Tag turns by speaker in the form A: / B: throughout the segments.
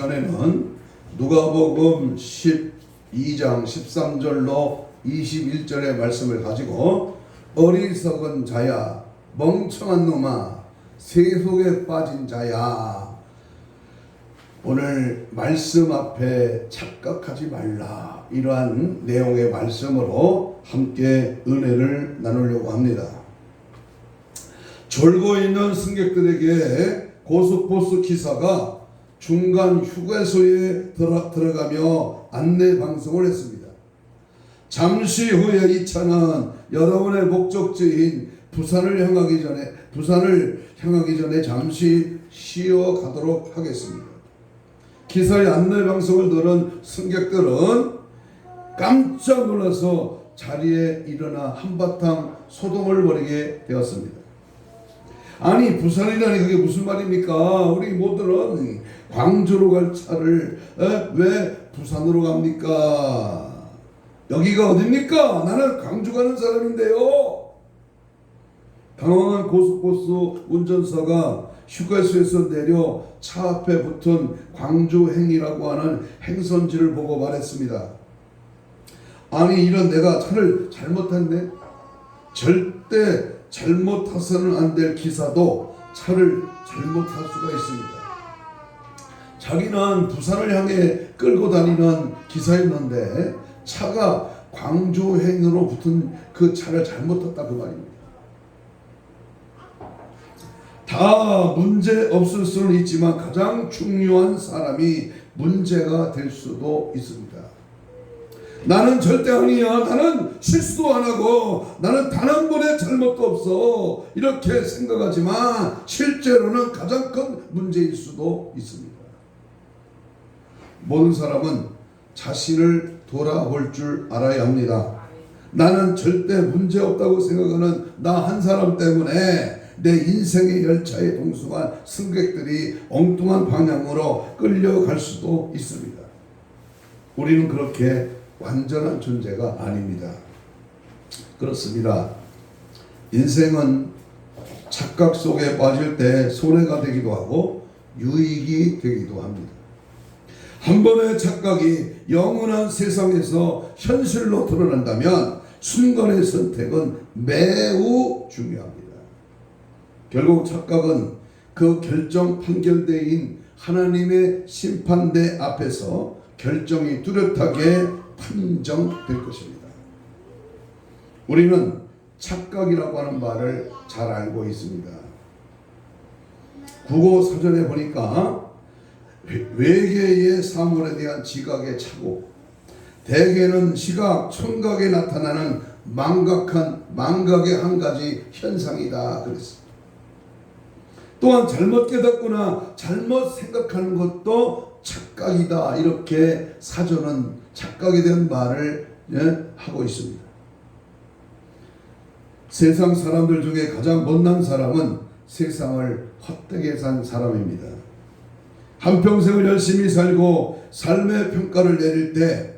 A: 시간에는 누가복음 12장 13절로 21절의 말씀을 가지고 어리석은 자야, 멍청한 놈아, 세속에 빠진 자야, 오늘 말씀 앞에 착각하지 말라, 이러한 내용의 말씀으로 함께 은혜를 나누려고 합니다. 졸고 있는 승객들에게 고속버스 기사가 중간 휴게소에 들어가며 안내 방송을 했습니다. 잠시 후에 이 차는 여러분의 목적지인 부산을 향하기 전에 잠시 쉬어가도록 하겠습니다. 기사의 안내 방송을 들은 승객들은 깜짝 놀라서 자리에 일어나 한바탕 소동을 벌이게 되었습니다. 아니, 부산이라니 그게 무슨 말입니까? 우리 모두는 광주로 갈 차를 왜 부산으로 갑니까? 여기가 어딥니까? 나는 광주 가는 사람인데요. 당황한 고속버스 운전사가 휴게소에서 내려 차 앞에 붙은 광주행이라고 하는 행선지를 보고 말했습니다. 아니, 이런 내가 차를 잘못 탔네? 절대 잘못 타서는 안 될 기사도 차를 잘못 탈 수가 있습니다. 자기는 부산을 향해 끌고 다니는 기사였는데 차가 광주행으로 붙은 그 차를 잘못 탔다, 그 말입니다. 다 문제 없을 수는 있지만 가장 중요한 사람이 문제가 될 수도 있습니다. 나는 절대 아니야, 나는 실수도 안 하고, 나는 단 한 번의 잘못도 없어, 이렇게 생각하지만 실제로는 가장 큰 문제일 수도 있습니다. 모든 사람은 자신을 돌아볼 줄 알아야 합니다. 나는 절대 문제 없다고 생각하는 나 한 사람 때문에 내 인생의 열차에 동승한 승객들이 엉뚱한 방향으로 끌려갈 수도 있습니다. 우리는 그렇게 완전한 존재가 아닙니다. 그렇습니다. 인생은 착각 속에 빠질 때 손해가 되기도 하고 유익이 되기도 합니다. 한 번의 착각이 영원한 세상에서 현실로 드러난다면 순간의 선택은 매우 중요합니다. 결국 착각은 그 결정 판결대인 하나님의 심판대 앞에서 결정이 뚜렷하게 판정될 것입니다. 우리는 착각이라고 하는 말을 잘 알고 있습니다. 국어 사전에 보니까 외계의 사물에 대한 지각의 착오, 대개는 시각, 청각에 나타나는 망각의 한 가지 현상이다 그랬습니다. 또한 잘못 깨닫거나 잘못 생각하는 것도 착각이다, 이렇게 사전은 착각에 대한 말을 하고 있습니다. 세상 사람들 중에 가장 못난 사람은 세상을 헛되게 산 사람입니다. 한평생을 열심히 살고 삶의 평가를 내릴 때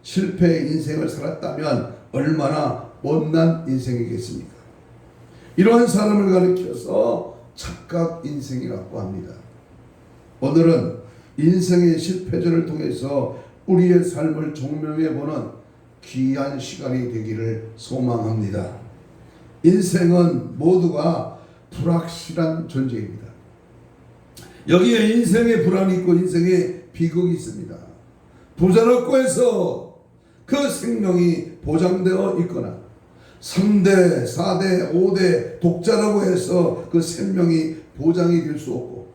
A: 실패의 인생을 살았다면 얼마나 못난 인생이겠습니까? 이러한 사람을 가리켜서 착각 인생이라고 합니다. 오늘은 인생의 실패전을 통해서 우리의 삶을 종명해보는 귀한 시간이 되기를 소망합니다. 인생은 모두가 불확실한 존재입니다. 여기에 인생의 불안이 있고 인생의 비극이 있습니다. 부자라고 해서 그 생명이 보장되어 있거나 3대, 4대, 5대 독자라고 해서 그 생명이 보장이 될 수 없고,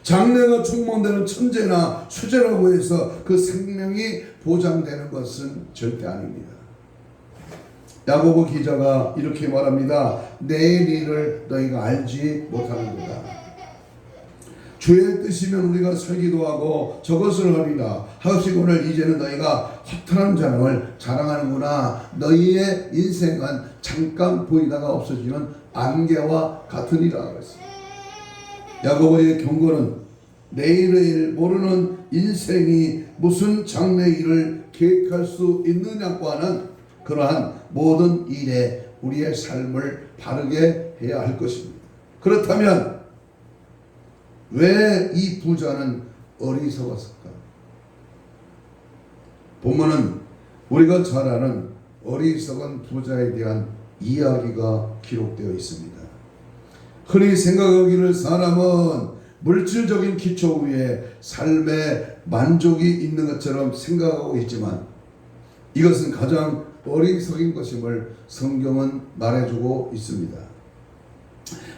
A: 장래가 충만되는 천재나 수재라고 해서 그 생명이 보장되는 것은 절대 아닙니다. 야고보 기자가 이렇게 말합니다. 내일 일을 너희가 알지 못하는도다. 주의 뜻이면 우리가 살기도 하고 저것을 하리라 하시고는 이제는 너희가 허탄한 자랑을 자랑하는구나. 너희의 인생은 잠깐 보이다가 없어지는 안개와 같으니라 그랬습니다. 야고보의 경고는 내일의 일 모르는 인생이 무슨 장래 일을 계획할 수 있느냐고 하는 그러한 모든 일에 우리의 삶을 바르게 해야 할 것입니다. 그렇다면 왜 이 부자는 어리석었을까? 본문은 우리가 잘 아는 어리석은 부자에 대한 이야기가 기록되어 있습니다. 흔히 생각하기를 사람은 물질적인 기초 위에 삶의 만족이 있는 것처럼 생각하고 있지만 이것은 가장 어리석은 것임을 성경은 말해주고 있습니다.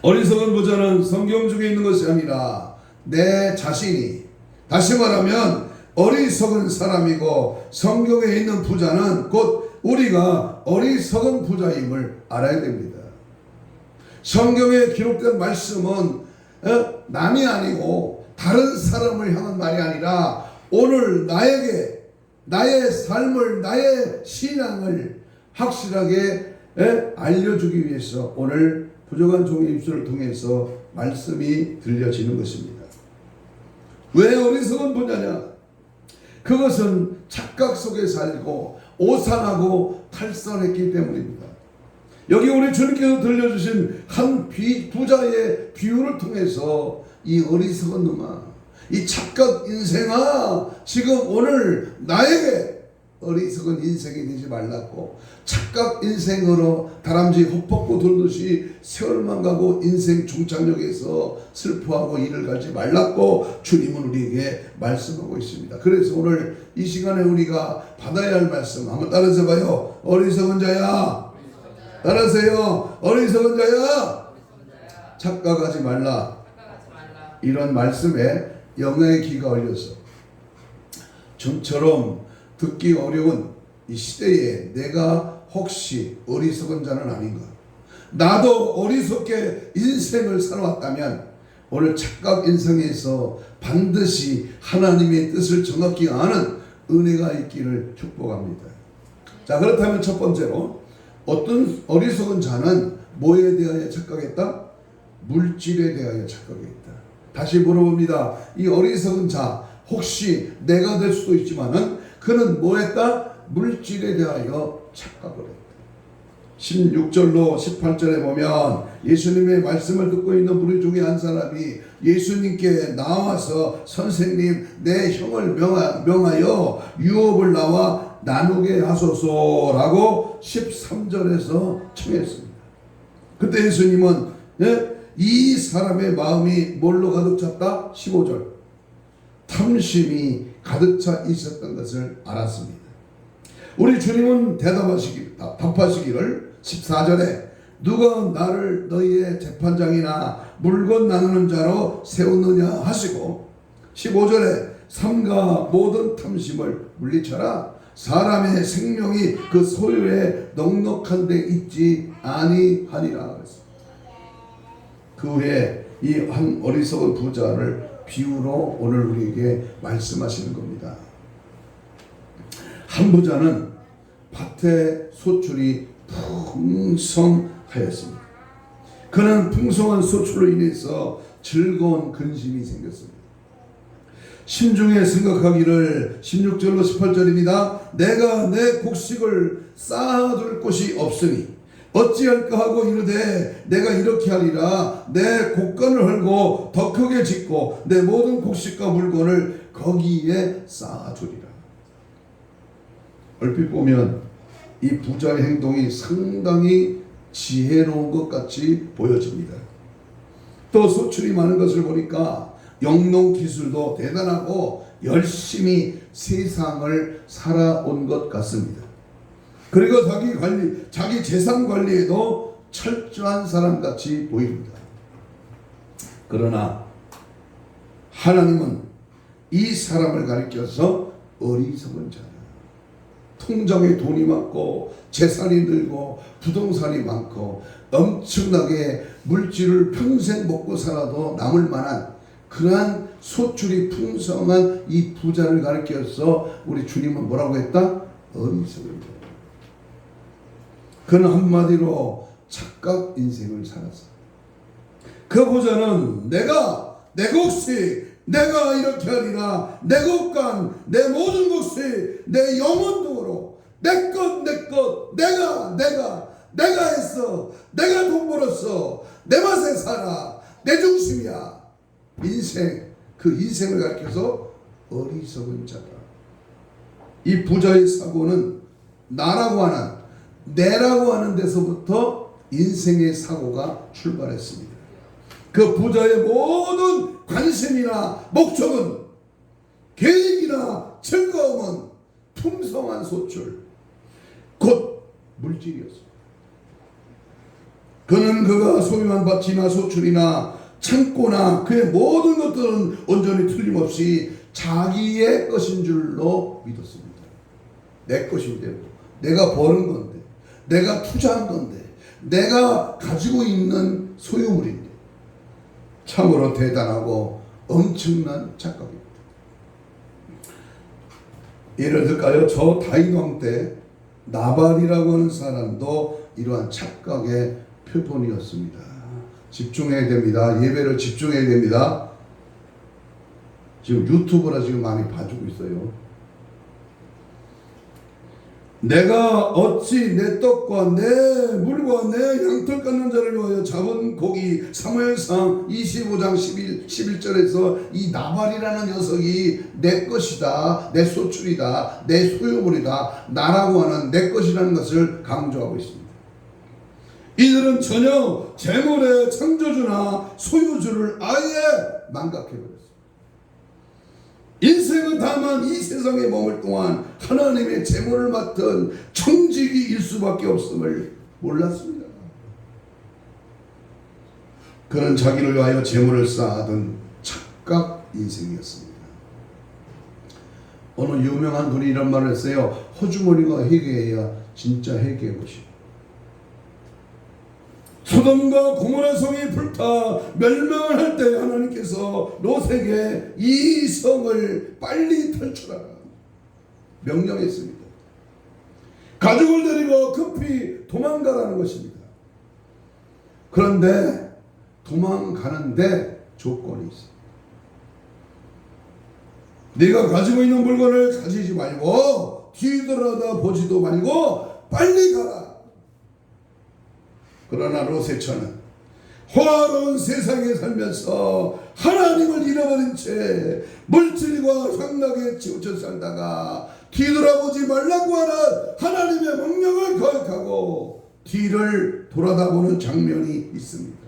A: 어리석은 부자는 성경 중에 있는 것이 아니라 내 자신이, 다시 말하면 어리석은 사람이고, 성경에 있는 부자는 곧 우리가 어리석은 부자임을 알아야 됩니다. 성경에 기록된 말씀은 남이 아니고 다른 사람을 향한 말이 아니라 오늘 나에게 나의 삶을, 나의 신앙을 확실하게 알려주기 위해서 오늘 부족한 종의 입술을 통해서 말씀이 들려지는 것입니다. 왜 어리석은 부자냐? 그것은 착각 속에 살고 오산하고 탈선했기 때문입니다. 여기 우리 주님께서 들려주신 한 부자의 비유를 통해서 이 어리석은 놈아, 이 착각 인생아, 지금 오늘 나에게 어리석은 인생이 되지 말라고, 착각 인생으로 다람쥐 헛벗고 돌듯이 세월만 가고 인생 종착역에서 슬퍼하고 일을 가지 말라고 주님은 우리에게 말씀하고 있습니다. 그래서 오늘 이 시간에 우리가 받아야 할 말씀 한번 따라서 봐요. 어리석은 자야, 따라하세요. 어리석은 자야, 착각하지 말라. 이런 말씀에 영의 귀가 올려서 좀처럼 듣기 어려운 이 시대에 내가 혹시 어리석은 자는 아닌가? 나도 어리석게 인생을 살아왔다면 오늘 착각 인생에서 반드시 하나님의 뜻을 정확히 아는 은혜가 있기를 축복합니다. 자, 그렇다면 첫 번째로 어떤 어리석은 자는 뭐에 대하여 착각했다? 물질에 대하여 착각했다. 다시 물어봅니다. 이 어리석은 자, 혹시 내가 될 수도 있지만은 그는 뭐 했다? 물질에 대하여 착각을 했다. 16절로 18절에 보면 예수님의 말씀을 듣고 있는 무리 중에 한 사람이 예수님께 나와서 선생님, 내 형을 명하여 유업을 나와 나누게 하소서라고 13절에서 청했습니다. 그때 예수님은 이 사람의 마음이 뭘로 가득 찼다? 15절, 탐심이 가득 차 있었던 것을 알았습니다. 우리 주님은 답하시기를 14절에 누가 나를 너희의 재판장이나 물건 나누는 자로 세우느냐 하시고, 15절에 삼가 모든 탐심을 물리쳐라. 사람의 생명이 그 소유에 넉넉한 데 있지 아니하니라. 그 후에 이 한 어리석은 부자를 비유로 오늘 우리에게 말씀하시는 겁니다. 한 부자는 밭에 소출이 풍성하였습니다. 그는 풍성한 소출로 인해서 즐거운 근심이 생겼습니다. 심중에 생각하기를 16절로 18절입니다. 내가 내 곡식을 쌓아둘 곳이 없으니 어찌할까 하고 이르되 내가 이렇게 하리라. 내 곡간을 헐고 더 크게 짓고 내 모든 곡식과 물건을 거기에 쌓아두리라. 얼핏 보면 이 부자의 행동이 상당히 지혜로운 것 같이 보여집니다. 또 소출이 많은 것을 보니까 영농 기술도 대단하고 열심히 세상을 살아온 것 같습니다. 그리고 자기 재산 관리에도 철저한 사람 같이 보입니다. 그러나 하나님은 이 사람을 가리켜서 어리석은 자다. 통장에 돈이 많고 재산이 늘고 부동산이 많고 엄청나게 물질을 평생 먹고 살아도 남을 만한 그러한 소출이 풍성한 이 부자를 가리켜서 우리 주님은 뭐라고 했다? 어리석은 자. 그는 한마디로 착각 인생을 살았어. 그 부자는 내가 내 곡식, 내가 이렇게 하리라, 내 곡간, 내 모든 곡식, 내 영혼 등으로 내 것, 내가 했어, 내가 돈 벌었어, 내 맛에 살아, 내 중심이야. 인생, 그 인생을 가리켜서 어리석은 자다. 이 부자의 사고는 나라고 하는, 내라고 하는 데서부터 인생의 사고가 출발했습니다. 그 부자의 모든 관심이나 목적은, 계획이나 즐거움은 풍성한 소출, 곧 물질이었습니다. 그는 그가 소유한 밭이나 소출이나 창고나 그의 모든 것들은 온전히 틀림없이 자기의 것인 줄로 믿었습니다. 내 것인데, 내가 버는 건데, 내가 투자한 건데, 내가 가지고 있는 소유물인데, 참으로 대단하고 엄청난 착각입니다. 예를 들까요? 저 다윗 왕 때 나발이라고 하는 사람도 이러한 착각의 표본이었습니다. 집중해야 됩니다. 예배를 집중해야 됩니다. 지금 유튜브라 지금 많이 봐주고 있어요. 내가 어찌 내 떡과 내 물과 내 양털 깎는 자를 위하여 잡은 고기. 사무엘상 25장 11절에서 이 나발이라는 녀석이 내 것이다, 내 소출이다, 내 소유물이다, 나라고 하는 내 것이라는 것을 강조하고 있습니다. 이들은 전혀 재물의 창조주나 소유주를 아예 망각해버렸습니다. 인생은 다만 이 세상에 머물 동안 하나님의 재물을 맡은 청지기일 수밖에 없음을 몰랐습니다. 그는 자기를 위하여 재물을 쌓아둔 착각 인생이었습니다. 어느 유명한 분이 이런 말을 했어요. 호주머니가 회개해야 진짜 회개해 보시오. 소돔과 고모라 성이 불타 멸망을 할 때 하나님께서 롯에게 이 성을 빨리 탈출하라 명령했습니다. 가족을 데리고 급히 도망가라는 것입니다. 그런데 도망가는데 조건이 있어요. 네가 가지고 있는 물건을 가지지 말고 뒤돌아다 보지도 말고 빨리 가라. 그러나 롯의 처는 호화로운 세상에 살면서 하나님을 잃어버린 채 물질과 향락에 치우쳐 살다가 뒤돌아보지 말라고 하는 하나님의 명령을 거역하고 뒤를 돌아다보는 장면이 있습니다.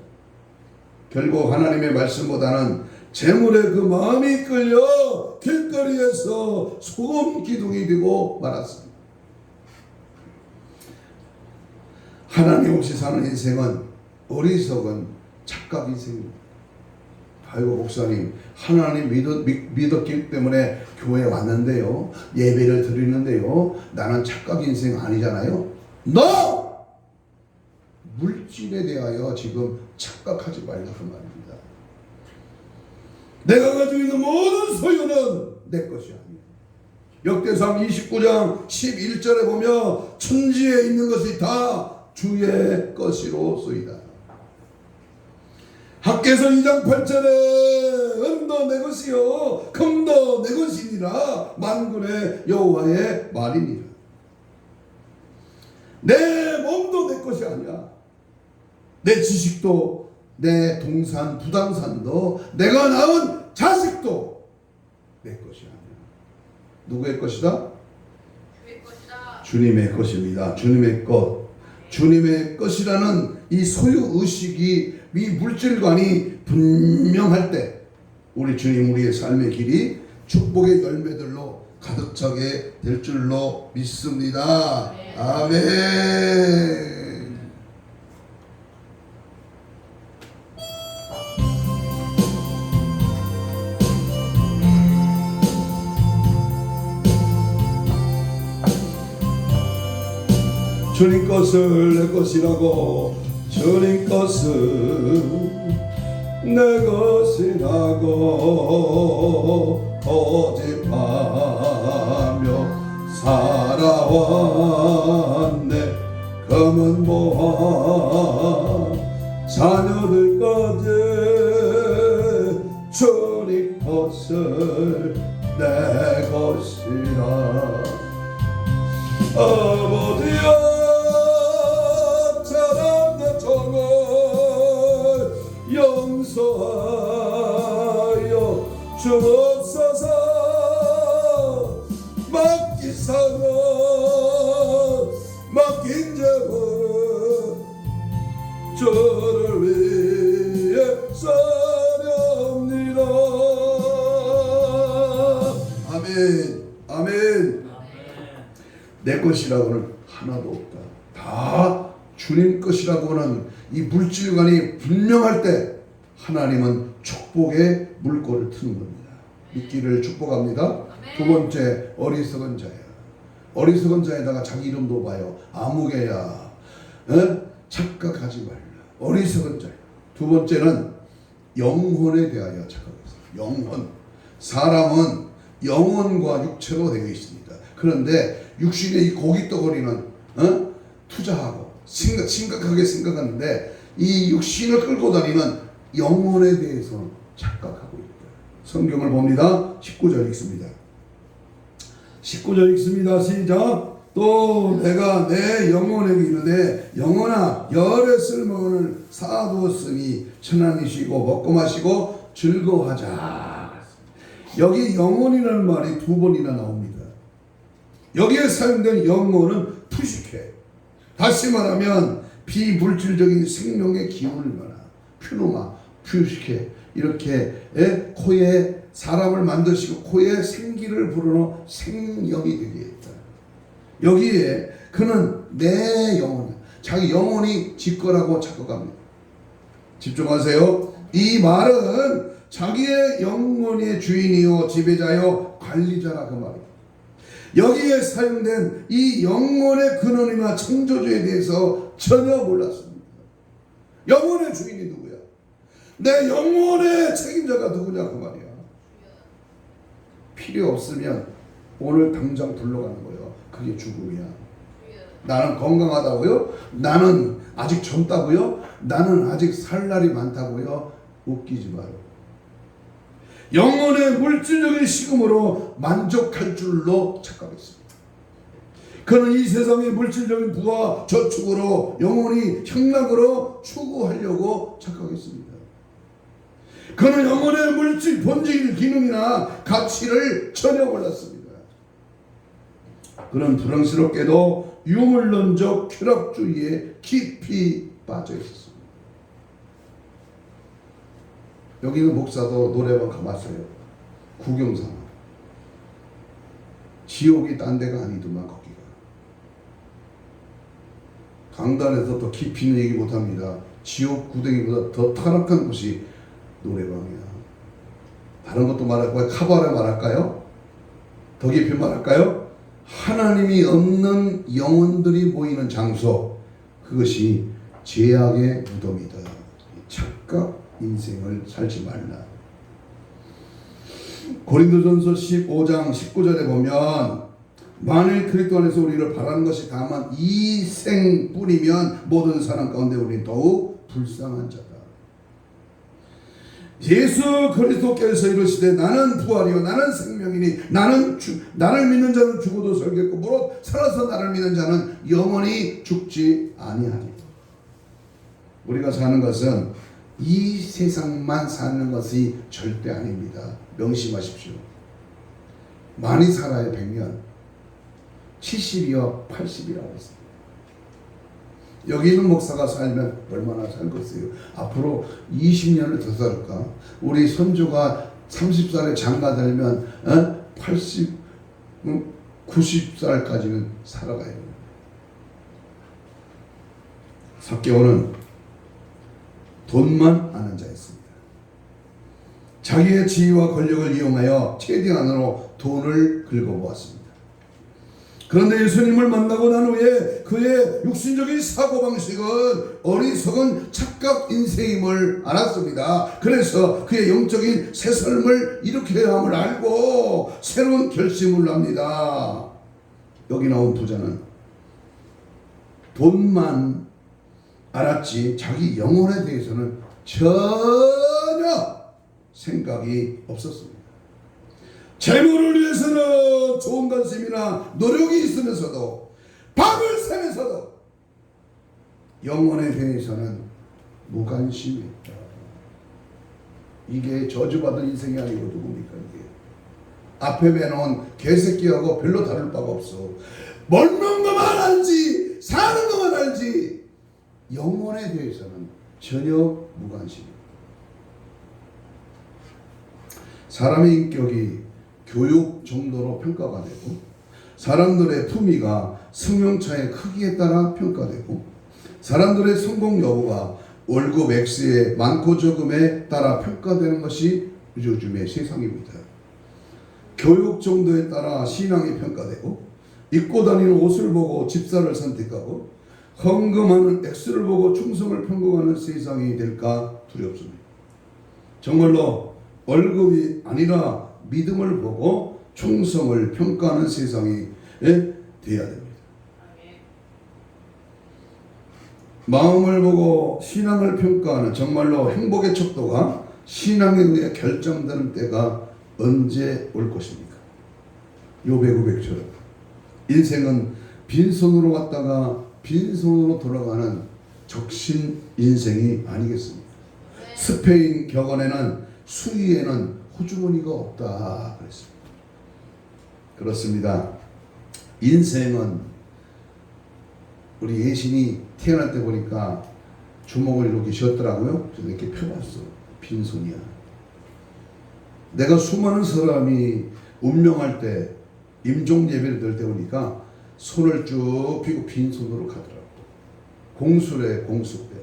A: 결국 하나님의 말씀보다는 재물에 그 마음이 끌려 길거리에서 소금 기둥이 되고 말았습니다. 하나님 없이 사는 인생은 어리석은 착각 인생입니다. 아이고 목사님, 하나님 믿었기 때문에 교회에 왔는데요, 예배를 드리는데요, 나는 착각 인생 아니잖아요. 너! 물질에 대하여 지금 착각하지 말라고 말입니다. 내가 가지고 있는 모든 소유는 내 것이 아니에요. 역대상 29장 11절에 보면 천지에 있는 것이 다 주의 것이로소이다. 학개서 2장 8절에 은도 내 것이요 금도 내 것이니라 만군의 여호와의 말이니라. 내 몸도 내 것이 아니야. 내 지식도, 내 동산 부동산도, 내가 낳은 자식도 내 것이 아니야. 누구의 것이다?
B: 주의 것이다.
A: 주님의 것입니다. 주님의 것. 주님의 것이라는 이 소유의식이, 이 물질관이 분명할 때 우리 주님, 우리의 삶의 길이 축복의 열매들로 가득 차게 될 줄로 믿습니다. 아멘. 주님 것을 내 것이라고, 주님 것을 내 것이라고 고집하며 살아왔네. 검은 모아 자녀들까지 주님 것을 내 것이라. 아버지여, 용서하여 주옵소서. 아멘. 아멘. 내 것이라고는 하나도 없다. 다 주님 것이라고는 이 물질관이 분명할 때 하나님은 축복의 물꼬를 트는 겁니다. 믿기를 축복합니다. 두 번째, 어리석은 자야. 어리석은 자에다가 자기 이름도 봐요. 아무개야. 착각하지 말라. 어리석은 자야. 두 번째는 영혼에 대하여 착각했어요. 영혼. 사람은 영혼과 육체로 되어 있습니다. 그런데 육신의 이 고깃덩어리는 투자하고 심각하게 생각하는데 이 육신을 끌고 다니는 영혼에 대해서 착각하고 있다. 성경을 봅니다. 19절 읽습니다. 19절 읽습니다. 시작. 또 내가 내 영혼에게 이르되 영혼아 열의 쓸모를 쌓아두었으니 천안이시고 먹고 마시고 즐거워하자. 여기 영혼이라는 말이 두 번이나 나옵니다. 여기에 사용된 영혼은 푸시케. 다시 말하면 비물질적인 생명의 기운을 말하 퓨노마, 푸시케. 이렇게 코에 사람을 만드시고 코에 생기를 불어넣어 생명이 되게 했다. 여기에 그는 내 영혼, 자기 영혼이 지 거라고 착각합니다. 집중하세요. 이 말은 자기의 영혼의 주인이요 지배자요 관리자라 그 말입니다. 여기에 사용된 이 영혼의 근원이나 창조주에 대해서 전혀 몰랐습니다. 영혼의 주인이 누구야? 내 영혼의 책임자가 누구냐 그 말이야. 필요 없으면 오늘 당장 둘러가는 거예요. 그게 죽음이야. 나는 건강하다고요? 나는 아직 젊다고요? 나는 아직 살 날이 많다고요? 웃기지 마요. 영혼의 물질적인 식음으로 만족할 줄로 착각했습니다. 그는 이 세상의 물질적인 부와 저축으로 영혼이 향락으로 추구하려고 착각했습니다. 그는 영혼의 물질 본질 기능이나 가치를 전혀 몰랐습니다. 그는 불행스럽게도 유물론적 쾌락주의에 깊이 빠져 있었습니다. 여기는 목사도 노래방 가봤어요. 구경삼아. 지옥이 딴 데가 아니더만 거기가. 강단에서 더 깊이는 얘기 못합니다. 지옥 구덩이보다 더 타락한 곳이 노래방이야. 다른 것도 말할 거야. 카바레 말할까요? 더 깊이 말할까요? 하나님이 없는 영혼들이 모이는 장소, 그것이 죄악의 무덤이다. 착각 인생을 살지 말라. 고린도전서 15장 19절에 보면 만일 그리스도 안에서 우리를 바라는 것이 다만 이 생뿐이면 모든 사람 가운데 우리는 더욱 불쌍한 자다. 예수 그리스도께서 이르시되 나는 부활이요 나는 생명이니 나를 믿는 자는 죽어도 살겠고 무릇 살아서 나를 믿는 자는 영원히 죽지 아니하리. 우리가 사는 것은 이 세상만 사는 것이 절대 아닙니다. 명심하십시오. 많이 살아요. 100년 70이요 80이라고 했습니다. 여기 있는 목사가 살면 얼마나 살겠어요? 앞으로 20년을 더 살까? 우리 손주가 30살에 장가들면 80, 90살까지는 살아가야 됩니다. 삭개오는 돈만 아는 자였습니다. 자기의 지위와 권력을 이용하여 최대한으로 돈을 긁어보았습니다. 그런데 예수님을 만나고 난 후에 그의 육신적인 사고방식은 어리석은 착각 인생임을 알았습니다. 그래서 그의 영적인 새삶을 일으켜야 함을 알고 새로운 결심을 합니다. 여기 나온 부자는 돈만 알았지 자기 영혼에 대해서는 전혀 생각이 없었습니다. 재물을 위해서는 좋은 관심이나 노력이 있으면서도 밥을 세면서도 영혼에 대해서는 무관심이었다. 이게 저주받은 인생이 아니고 누굽니까 이게. 앞에 매놓은 개새끼하고 별로 다를 바가 없어. 먹는 것만 알지 사는 것만 알지 영혼에 대해서는 전혀 무관심입니다. 사람의 인격이 교육 정도로 평가가 되고, 사람들의 품위가 승용차의 크기에 따라 평가되고, 사람들의 성공 여부가 월급 X의 많고 적음에 따라 평가되는 것이 요즘의 세상입니다. 교육 정도에 따라 신앙이 평가되고, 입고 다니는 옷을 보고 집사를 선택하고, 헌금하는 X를 보고 충성을 평가하는 세상이 될까 두렵습니다. 정말로 월급이 아니라 믿음을 보고 충성을 평가하는 세상이 돼야 됩니다. 마음을 보고 신앙을 평가하는 정말로 행복의 척도가 신앙에 의해 결정되는 때가 언제 올 것입니까? 욥의 고백처럼 인생은 빈손으로 왔다가 빈손으로 돌아가는 적신 인생이 아니겠습니까? 스페인 격언에는 수위에는 호주머니가 없다 그랬습니다. 그렇습니다. 인생은 우리 예신이 태어날 때 보니까 주먹을 이렇게 쥐었더라고요. 그래서 이렇게 펴봤어. 빈손이야. 내가 수많은 사람이 운명할 때 임종 예배를 드릴 때 보니까 손을 쭉 펴고 빈손으로 가더라고. 공수래 공수대.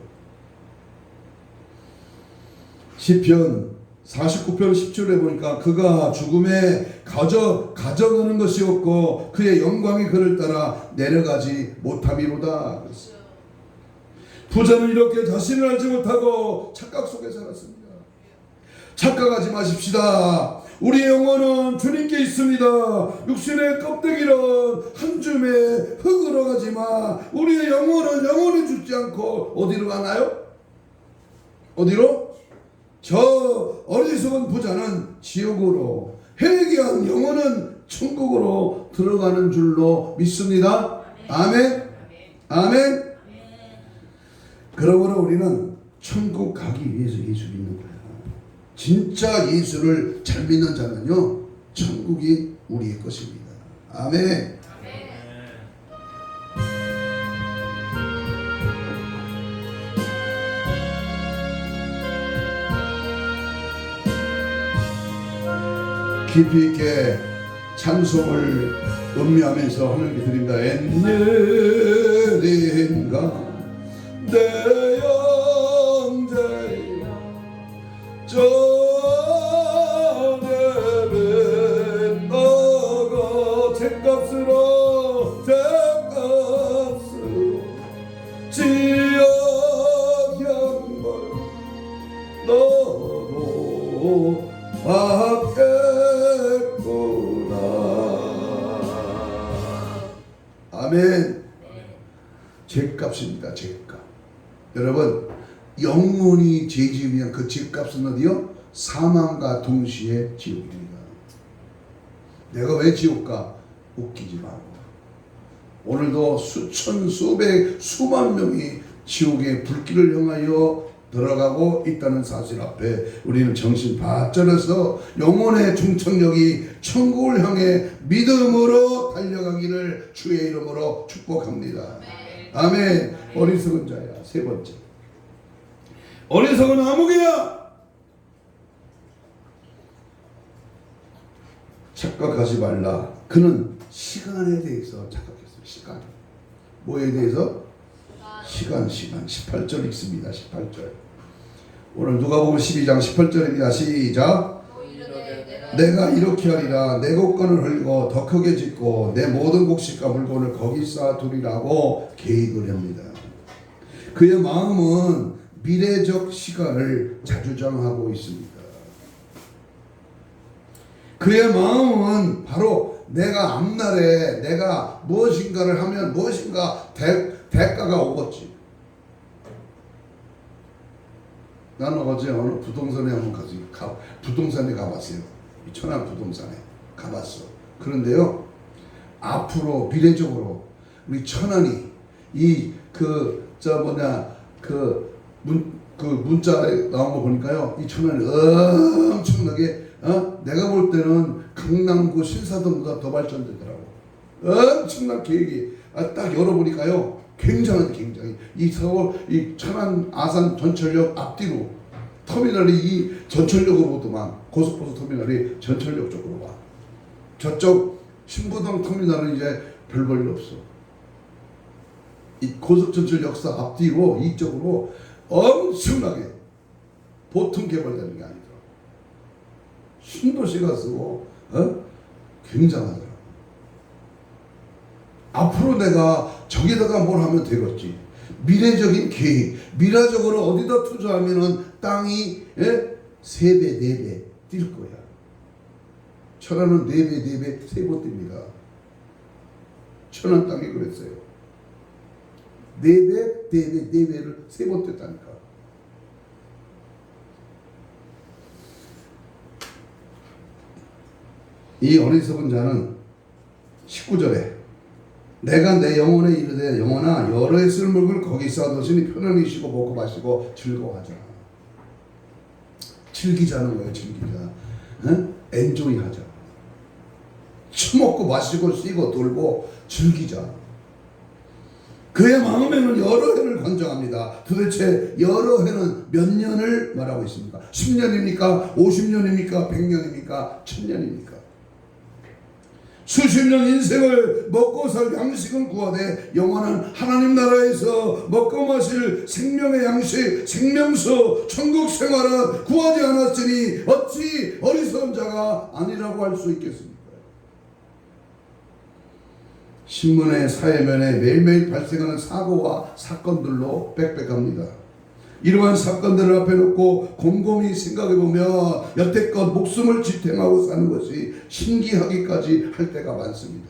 A: 시편 49편 10절에 보니까 그가 죽음에 가져가는 것이 없고 그의 영광이 그를 따라 내려가지 못함이로다. 부자는 이렇게 자신을 알지 못하고 착각 속에 살았습니다. 착각하지 마십시다. 우리의 영혼은 주님께 있습니다. 육신의 껍데기는 한 줌의 흙으로 가지만 우리의 영혼은 영원히 죽지 않고 어디로 가나요? 어디로? 저 어리석은 부자는 지옥으로, 회개한 영혼은 천국으로 들어가는 줄로 믿습니다. 아멘. 아멘. 그러므로 우리는 천국 가기 위해서 예수 믿는 거예요. 진짜 예수를 잘 믿는 자는요, 천국이 우리의 것입니다. 아멘. 깊이 있게 찬송을 음미하면서 하나님께 드립니다. 웬일인가 내 형제여 전에 뵌 너가 죗값으로 지역 향물 너도 받겠구나. 아멘. 죗값입니다. 죗값. 여러분, 영원히 죄 지으면 그 죗값은 어디요? 사망과 동시에 지옥입니다. 내가 왜 지옥 가? 웃기지 말고. 오늘도 수천, 수백, 수만 명이 지옥의 불길을 향하여 들어가고 있다는 사실 앞에 우리는 정신 바짝해서 영혼의 중천력이 천국을 향해 믿음으로 달려가기를 주의 이름으로 축복합니다. 아멘. 어리석은 자야. 세 번째, 어리석은 아무개야. 착각하지 말라. 그는 시간에 대해서 착각했어요. 시간. 뭐에 대해서? 시간. 18절 읽습니다. 18절. 오늘 누가복음 12장 18절입니다. 시작. 내가 이렇게 하리라. 내 곡간을 헐고 더 크게 짓고 내 모든 곡식과 물건을 거기 쌓아두리라고 계획을 합니다. 그의 마음은 미래적 시간을 자주장하고 있습니다. 그의 마음은 바로 내가 앞날에 내가 무엇인가를 하면 무엇인가 대가가 오겠지. 나는 어제 어느 부동산에 한번 부동산에 가봤어요. 이 천안 부동산에 가봤어. 그런데요, 앞으로 미래적으로 우리 천안이 문자에 나온 거 보니까요, 이 천안이 엄청나게 내가 볼 때는 강남구 신사동보다 더 발전되더라고. 엄청난 계획이 딱 열어보니까요, 굉장히 이 서울 이 천안 아산 전철역 앞뒤로 터미널이 이 전철역으로부터만 고속버스 터미널이 전철역 쪽으로 와. 저쪽 신부동 터미널은 이제 별 볼 일 없어. 이 고속전철 역사 앞뒤로 이쪽으로 엄청나게 보통 개발되는 게 아니더라. 신도시가 쓰고 굉장하더라. 앞으로 내가 저기다가 뭘 하면 되겠지. 미래적인 계획, 미래적으로 어디다 투자하면은 땅이 3배, 4배 뛸 거야. 천안은 4배, 4배, 3배 뜁니다. 천안 땅이 그랬어요. 4배, 4배, 4배를 3번 뗐다니까. 이 어리석은 자는 19절에 내가 내 영혼에 이르되 영혼아 여러 해 쓸 물을 거기 쌓아두시니 편안히 쉬고 먹고 마시고 즐거워하자. 즐기자는 거예요. 즐기자. 엔조이 하자. 처먹고 마시고 쉬고 돌고 즐기자. 그의 마음에는 여러 해를 관정합니다. 도대체 여러 해는 몇 년을 말하고 있습니까? 10년입니까? 50년입니까? 100년입니까? 1000년입니까? 수십 년 인생을 먹고 살 양식은 구하되 영원한 하나님 나라에서 먹고 마실 생명의 양식, 생명수, 천국 생활은 구하지 않았으니 어찌 어리석은 자가 아니라고 할 수 있겠습니까? 신문의 사회면에 매일매일 발생하는 사고와 사건들로 빽빽합니다. 이러한 사건들을 앞에 놓고 곰곰이 생각해보면 여태껏 목숨을 지탱하고 사는 것이 신기하기까지 할 때가 많습니다.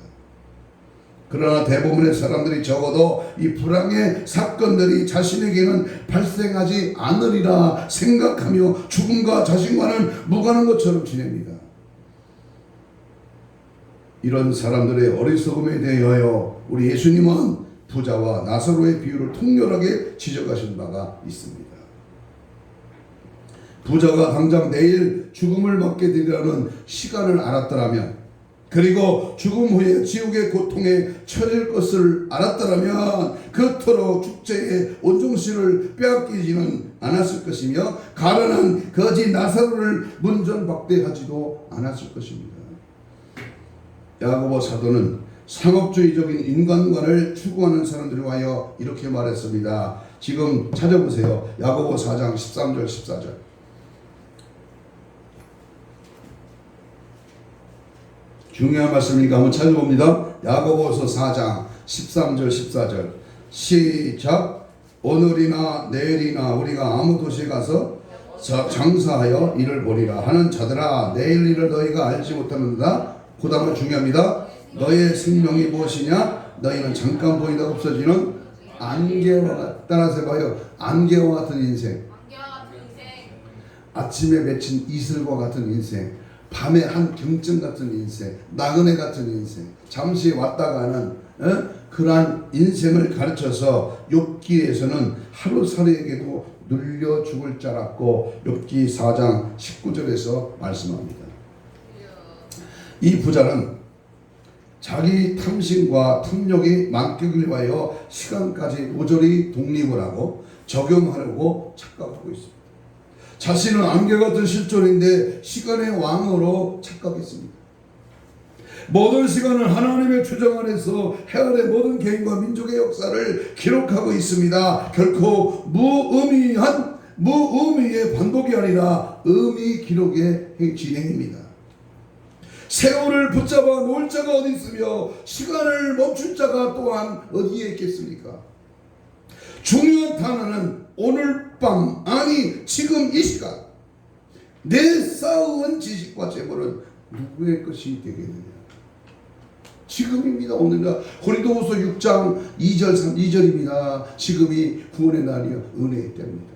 A: 그러나 대부분의 사람들이 적어도 이 불황의 사건들이 자신에게는 발생하지 않으리라 생각하며 죽음과 자신과는 무관한 것처럼 지냅니다. 이런 사람들의 어리석음에 대하여 우리 예수님은 부자와 나사로의 비유를 통렬하게 지적하신 바가 있습니다. 부자가 당장 내일 죽음을 맞게 되리라는 시간을 알았더라면, 그리고 죽음 후에 지옥의 고통에 처질 것을 알았더라면 그토록 축제의 온종실을 빼앗기지는 않았을 것이며 가난한 거지 나사로를 문전박대하지도 않았을 것입니다. 야고보 사도는 상업주의적인 인간관을 추구하는 들을 위하여 이렇게 말했습니다. 지금 찾아보세요. 야고보 4장 13절 14절. 중요한 말씀이니까 한번 찾아봅니다. 야고보서 4장 13절 14절. 시작. 오늘이나 내일이나 우리가 아무 도시에 가서 장사하여 일을 보리라 하는 자들아, 내일 일을 너희가 알지 못하는다. 그 다음은 중요합니다. 너의 생명이 무엇이냐? 너희는 잠깐 보이다가 없어지는 안개와, 따라서 봐요. 안개와 같은 인생. 아침에 맺힌 이슬과 같은 인생, 밤에 한 경증 같은 인생, 나그네 같은 인생, 잠시 왔다 가는 그러한 인생을 가르쳐서 욥기에서는 하루살이에게도 눌려 죽을 자라고 욥기 4장 19절에서 말씀합니다. 이 부자는 자기 탐심과 탐욕이 만끽을 위하여 시간까지 모조리 독립을 하고 적용하려고 착각하고 있습니다. 자신은 안개같은 실존인데 시간의 왕으로 착각했습니다. 모든 시간은 하나님의 추정 안에서 해안의 모든 개인과 민족의 역사를 기록하고 있습니다. 결코 무의미의 반복이 아니라 의미 기록의 진행입니다. 세월을 붙잡아 놓을 자가 어디 있으며 시간을 멈출 자가 또한 어디에 있겠습니까? 중요한 단어는 오늘 밤, 아니 지금 이 시간 내 쌓은 지식과 재물은 누구의 것이 되겠느냐? 지금입니다. 오늘가 고린도후서 6장 2절 2절입니다. 지금이 구원의 날이요 은혜의 때입니다.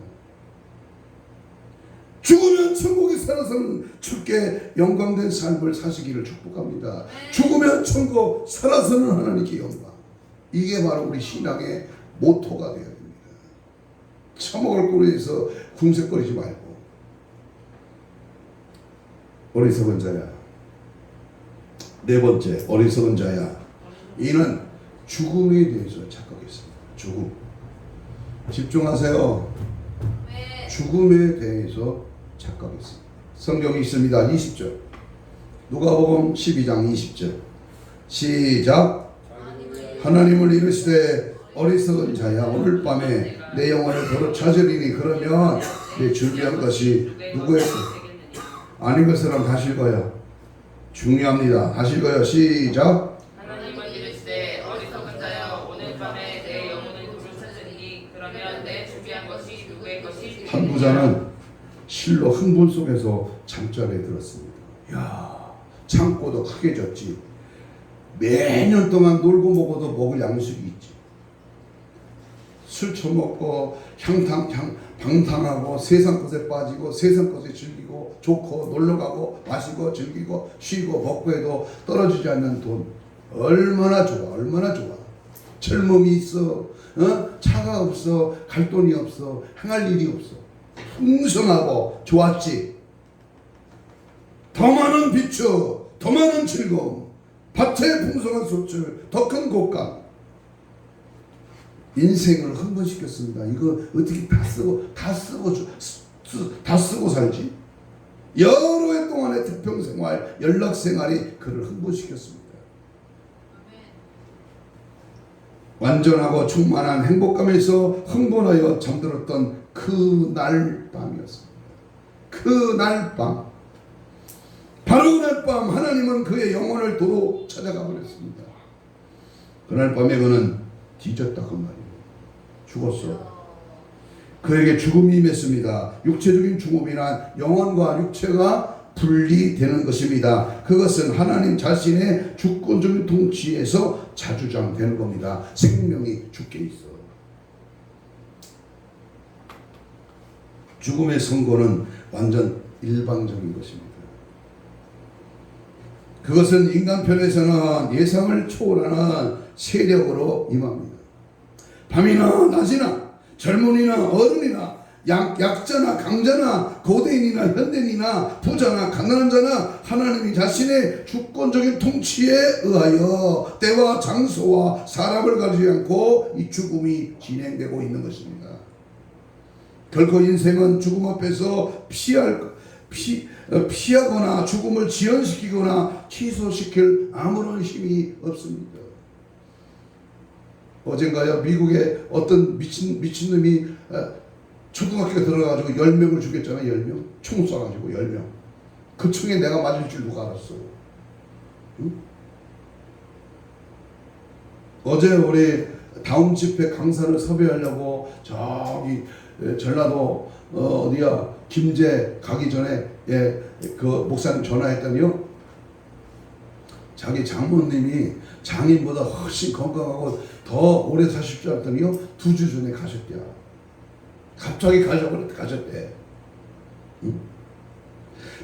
A: 죽으면 천국에 살아서는 주께 영광된 삶을 사시기를 축복합니다. 죽으면 천국, 살아서는 하나님께 영광. 이게 바로 우리 신앙의 모토가 되어야 됩니다. 처먹을 꼴에서 궁색거리지 말고. 어리석은 자야. 네 번째, 어리석은 자야. 이는 죽음에 대해서 착각했습니다. 죽음. 집중하세요. 죽음에 대해서 착각했습니다. 성경이 있습니다. 20절. 누가복음 12장 20절 시작. 하나님을 이르시되 어리석은 자야 오늘 밤에 내 영혼을 도로 찾으리니 그러면 내 준비한 것이 누구의 아닌 것처럼 다시 읽어요. 중요합니다. 다시 읽어요. 시작.
B: 하나님은 이르시되 어리석은 자여 오늘 밤에 내 영혼을 도로 찾으리니 그러면 내 준비한 것이 누구의 것이
A: 한 부자는 실로 흥분 속에서 잠자리에 들었습니다. 야, 창고도 크게 졌지. 매년 동안 놀고 먹어도 먹을 양식이 있지. 술 처먹고 방탕하고 세상 것에 빠지고 세상 것에 즐기고 좋고 놀러가고 마시고 즐기고 쉬고 먹고 해도 떨어지지 않는 돈 얼마나 좋아. 얼마나 좋아. 젊음이 있어. 차가 없어. 갈 돈이 없어. 행할 일이 없어. 풍성하고 좋았지. 더 많은 비추, 더 많은 즐거움, 밭의 풍성한 소출, 더 큰 곡감. 인생을 흥분시켰습니다. 이거 어떻게 다 쓰고 살지? 여러 해 동안의 태평생활, 연락생활이 그를 흥분시켰습니다. 완전하고 충만한 행복감에서 흥분하여 잠들었던 그날 밤이었습니다. 그날 밤, 바로 그날 밤 하나님은 그의 영혼을 도로 찾아가 버렸습니다. 그날 밤에 그는 뒤졌다 그 말이에요. 죽었어. 그에게 죽음이 임했습니다. 육체적인 죽음이란 영혼과 육체가 분리되는 것입니다. 그것은 하나님 자신의 주권적인 통치에서 자주장되는 겁니다. 생명이 죽게 있어. 죽음의 선고는 완전 일방적인 것입니다. 그것은 인간 편에서는 예상을 초월하는 세력으로 임합니다. 밤이나 낮이나 젊은이나 어른이나 약자나 강자나 고대인이나 현대인이나 부자나 가난한 자나 하나님이 자신의 주권적인 통치에 의하여 때와 장소와 사람을 가리지 않고 이 죽음이 진행되고 있는 것입니다. 결코 인생은 죽음 앞에서 피하거나 죽음을 지연시키거나 취소시킬 아무런 힘이 없습니다. 어젠가요 미국의 어떤 미친놈이 초등학교에 들어가가지고 10명을 죽였잖아요. 10명 총 쏴가지고 10명. 그 총에 내가 맞을 줄 누가 알았어. 응? 어제 우리 다음 집회 강사를 섭외하려고 저기 전라도 어디야 김제 가기 전에 그 목사님 전화했더니요, 자기 장모님이 장인보다 훨씬 건강하고 더 오래 사실 줄 알았더니요 2주 전에 가셨대요. 갑자기 가셨대. 응?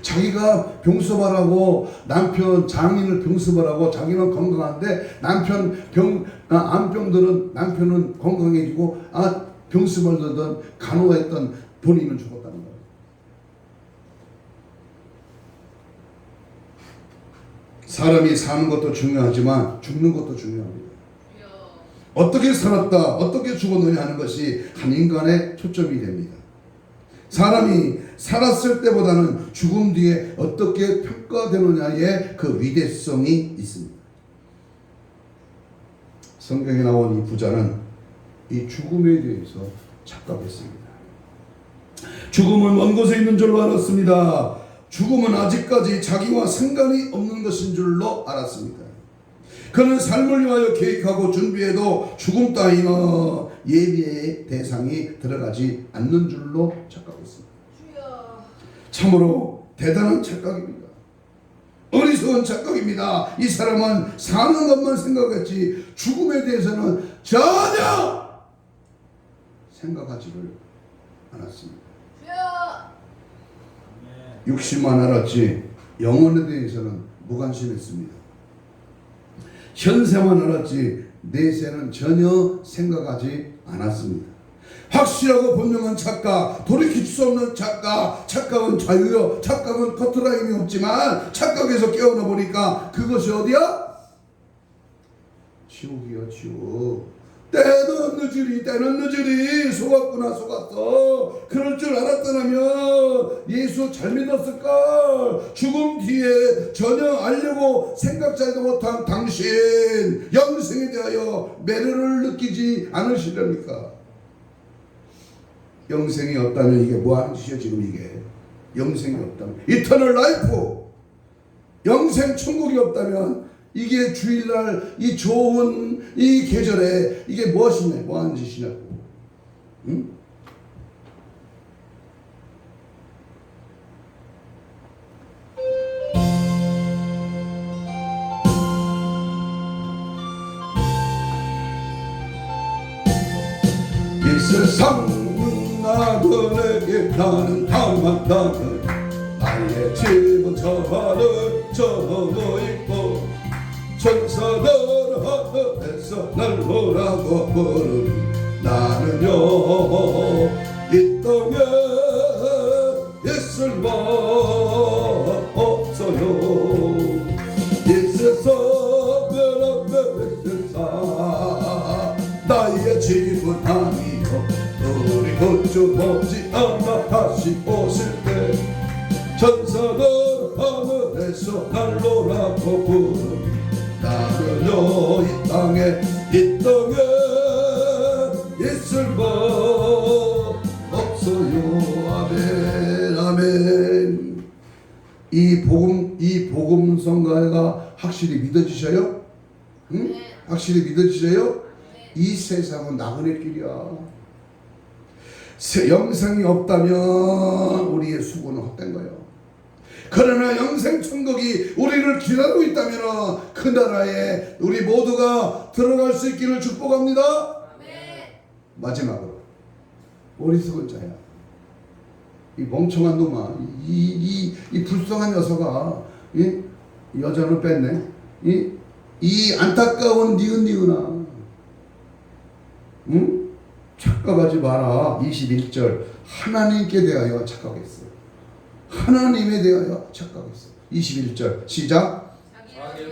A: 자기가 병수발하고 남편 장인을 병수발하고 자기는 건강한데 암병들은 남편은 건강해지고 병수발들은 간호했던 본인은 죽었다는 거예요. 사람이 사는 것도 중요하지만 죽는 것도 중요합니다. 어떻게 살았다, 어떻게 죽었느냐 하는 것이 한 인간의 초점이 됩니다. 사람이 살았을 때보다는 죽음 뒤에 어떻게 평가되느냐에 그 위대성이 있습니다. 성경에 나온 이 부자는 이 죽음에 대해서 착각했습니다. 죽음은 먼 곳에 있는 줄로 알았습니다. 죽음은 아직까지 자기와 상관이 없는 것인 줄로 알았습니다. 그는 삶을 위하여 계획하고 준비해도 죽음 따위는 예비의 대상이 들어가지 않는 줄로 착각했습니다. 참으로 대단한 착각입니다. 어리석은 착각입니다. 이 사람은 사는 것만 생각했지 죽음에 대해서는 전혀 생각하지를 않았습니다. 육신만 알았지 영혼에 대해서는 무관심했습니다. 현세만 알았지 내세는 전혀 생각하지 않았습니다. 확실하고 분명한 착각, 돌이킬 수 없는 착각. 착각은 자유요, 착각은 커트라인이 없지만 착각에서 깨어나 보니까 그것이 어디야? 지옥이요, 지옥. 때는 늦으리 속았구나 속았어. 그럴 줄 알았더라면 예수 잘 믿었을까? 죽음 뒤에 전혀 알려고 생각지도 못한 당신 영생에 대하여 매료를 느끼지 않으시렵니까? 영생이 없다면 이게 뭐하는 짓이야 지금 이게. 영생이 없다면 이터널 라이프, 영생 천국이 없다면 이게 주일날 이 좋은 이 계절에 이게 무엇이냐, 뭐하는 짓이냐고. 응? 이 세상 나그네게 나는 당한다는 나의 집은 저 하늘 저거 있고 천사들 하늘에서 날 보라고 부르니 나는요 이 땅에 있을만 없어요. 이 세상 변함의 세상 나의 집은 아니요 우리 그쪽 머지 않아 다시 오실 때 천사들 하늘에서 날 보라고 부르니 나는요 이 땅에 있을 법 없어요. 아멘 아멘. 이 복음성가가 확실히 믿어지셔요? 응? 확실히 믿어지셔요? 이 세상은 나그네 길이야. 영생이 없다면 우리의 수고는 헛된 거예요. 그러나 영생 천국이 우리를 기다리고 있다면 그 나라에 우리 모두가 들어갈 수 있기를 축복합니다. 마지막으로 어리석은 자야, 이 멍청한 놈아, 이 불쌍한 녀석아, 이 여자를 뺐네. 이 안타까운 니은니은아, 응? 착각하지 마라. 21절 하나님께 대하여 착각했어. 하나님에 대하여 착각했어. 21절 시작.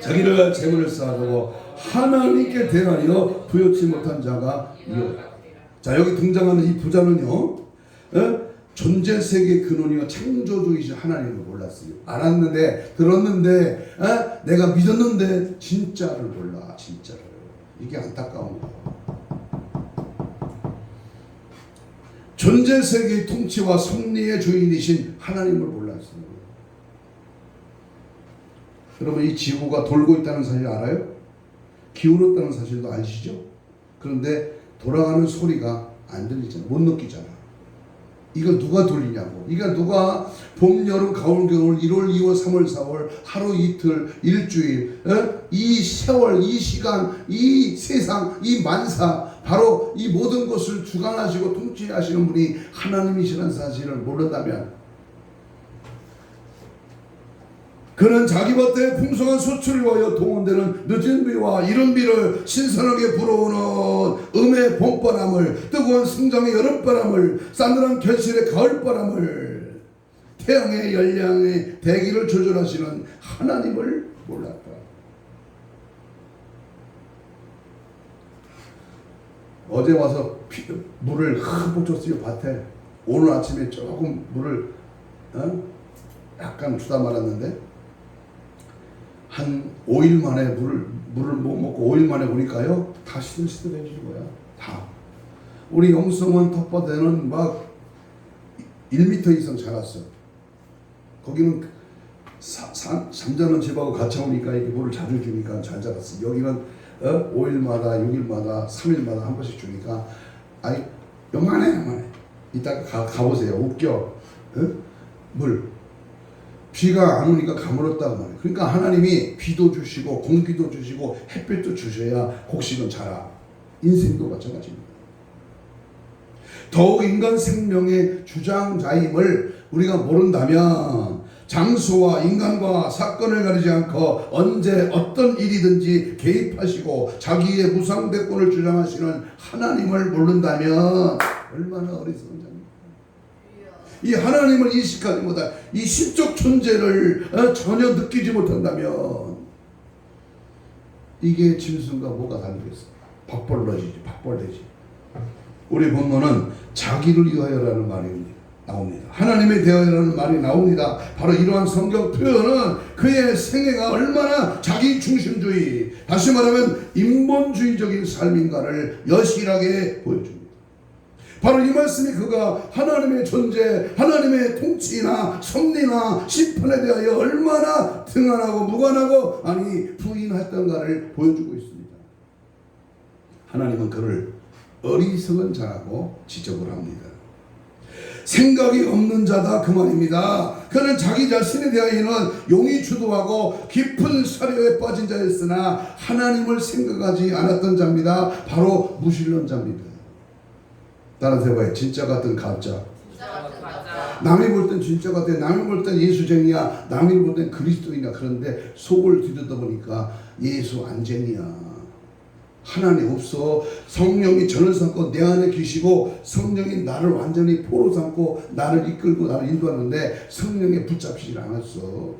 A: 자기를 재물을 쌓아두고 하나님께 대하여 부여치 못한 자가 이어. 자, 여기 등장하는 이 부자는요, 존재 세계 근원이요 창조주이신 하나님을 몰랐어요. 알았는데, 들었는데, 내가 믿었는데 진짜를 몰라. 진짜를. 이게 안타까운 거예요. 존재 세계의 통치와 섭리의 주인이신 하나님을 몰랐어요. 여러분, 이 지구가 돌고 있다는 사실 알아요? 기울었다는 사실도 아시죠? 그런데 돌아가는 소리가 안 들리잖아. 못 느끼잖아. 이걸 누가 돌리냐고. 이걸 누가 봄, 여름, 가을, 겨울, 1월, 2월, 3월, 4월, 하루 이틀, 일주일, 이 세월, 이 시간, 이 세상, 이 만사, 바로 이 모든 것을 주관하시고 통치하시는 분이 하나님이시라는 사실을 모른다면, 그는 자기 밭에 풍성한 소출을 위하여 동원되는 늦은 비와 이른 비를 신선하게 불어오는 음의 봄바람을, 뜨거운 승장의 여름바람을, 싸늘한 결실의 가을바람을, 태양의 열량의 대기를 조절하시는 하나님을 몰랐다. 어제 와서 물을 흠뻑 줬어요. 밭에. 오늘 아침에 조금 물을 약간 주다 말았는데 한 5일 만에 물을 못 먹고 5일 만에 보니까요 다 시들시들해지는 거야. 다. 우리 영성원 텃밭에는 막 1m 이상 자랐어. 거기는 잠자는 집하고 같이 오니까 이렇게 물을 자주 주니까 잘 자랐어. 여기는 5일마다 6일마다 3일마다 한 번씩 주니까 아이 요만해. 이따가 가보세요. 웃겨. 물 비가 안 오니까 가물었다고 말해요. 그러니까 하나님이 비도 주시고 공기도 주시고 햇빛도 주셔야 곡식은 자라. 인생도 마찬가지입니다. 더욱 인간 생명의 주장자임을 우리가 모른다면 장소와 인간과 사건을 가리지 않고 언제 어떤 일이든지 개입하시고 자기의 무상대권을 주장하시는 하나님을 모른다면 얼마나 어리석은 자입니까? 이 하나님을 인식하지 못한 이 신적 존재를 전혀 느끼지 못한다면 이게 짐승과 뭐가 다르겠어요? 밥벌레지. 우리 본문은 자기를 위하여라는 말이 나옵니다. 하나님에 대하여라는 말이 나옵니다. 바로 이러한 성경 표현은 그의 생애가 얼마나 자기 중심주의, 다시 말하면 인본주의적인 삶인가를 여실하게 보여줍니다. 바로 이 말씀이 그가 하나님의 존재, 하나님의 통치나 섭리나 심판에 대하여 얼마나 등한하고 무관하고 부인했던가를 보여주고 있습니다. 하나님은 그를 어리석은 자라고 지적을 합니다. 생각이 없는 자다 그 말입니다. 그는 자기 자신에 대하여는 용이 주도하고 깊은 사려에 빠진 자였으나 하나님을 생각하지 않았던 자입니다. 바로 무신론자입니다. 따라서 해봐요. 진짜 같은 가짜. 남이 볼 땐 진짜 같아. 남이 볼 땐 예수쟁이야. 남이 볼 땐 그리스도인이야. 그런데 속을 들여다보니까 예수 안쟁이야. 하나님 없어. 성령이 저를 삼고 내 안에 계시고 성령이 나를 완전히 포로 삼고 나를 이끌고 나를 인도하는데 성령에 붙잡히질 않았어.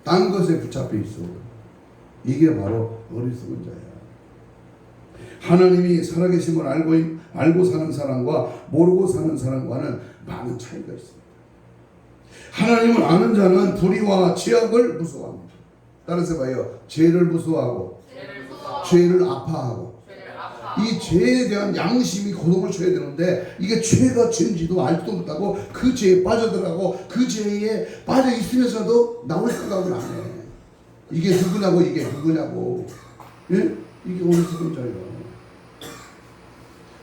A: 딴 것에 붙잡혀 있어. 이게 바로 어리석은 자야. 하나님이 살아계심을 알고 사는 사람과 모르고 사는 사람과는 많은 차이가 있습니다. 하나님을 아는 자는 불의와 죄악을 무서워합니다. 따라서 봐요. 죄를 무서워하고 죄를 아파하고 이 죄에 대한 양심이 고통을 줘야 되는데 이게 죄가 죄인지도 알지도 못하고 그 죄에 빠져들어가고 그 죄에 빠져 있으면서도 나올 생각을 안 해. 이게 누구냐고 이게 누구냐고. 예? 이게 어리석은 자예요.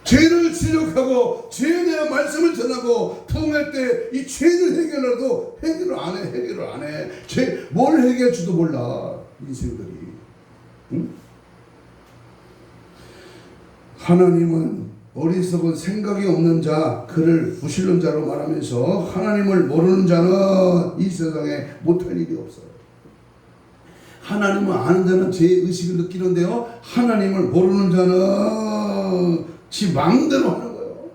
A: 죄를 지적하고 죄에 대한 말씀을 전하고 부흥할 때 이 죄를 해결해도 해결을 안 해. 뭘 해결할지도 몰라 인생들이. 응? 하나님은 어리석은 생각이 없는 자, 그를 무신론자로 말하면서 하나님을 모르는 자는 이 세상에 못할 일이 없어요. 하나님을 아는 자는 죄의식을 느끼는데요, 하나님을 모르는 자는 지 마음대로 하는 거예요.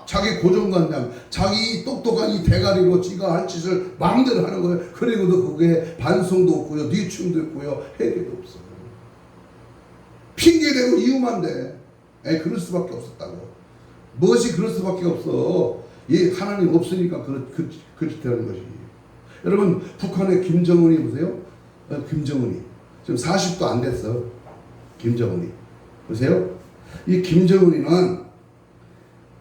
A: 자기 고정관념, 자기 똑똑한 이 대가리로 지가 할 짓을 마음대로 하는 거예요. 그리고도 그게 반성도 없고요, 뉘충도 없고요, 해결도 없어요. 핑계대고 이유만 대. 그럴 수밖에 없었다고. 무엇이 그럴 수밖에 없어. 하나님 없으니까 그렇게 되는 것이. 여러분, 북한의 김정은이 보세요. 김정은이 지금 40도 안 됐어. 김정은이 보세요. 이 김정은이는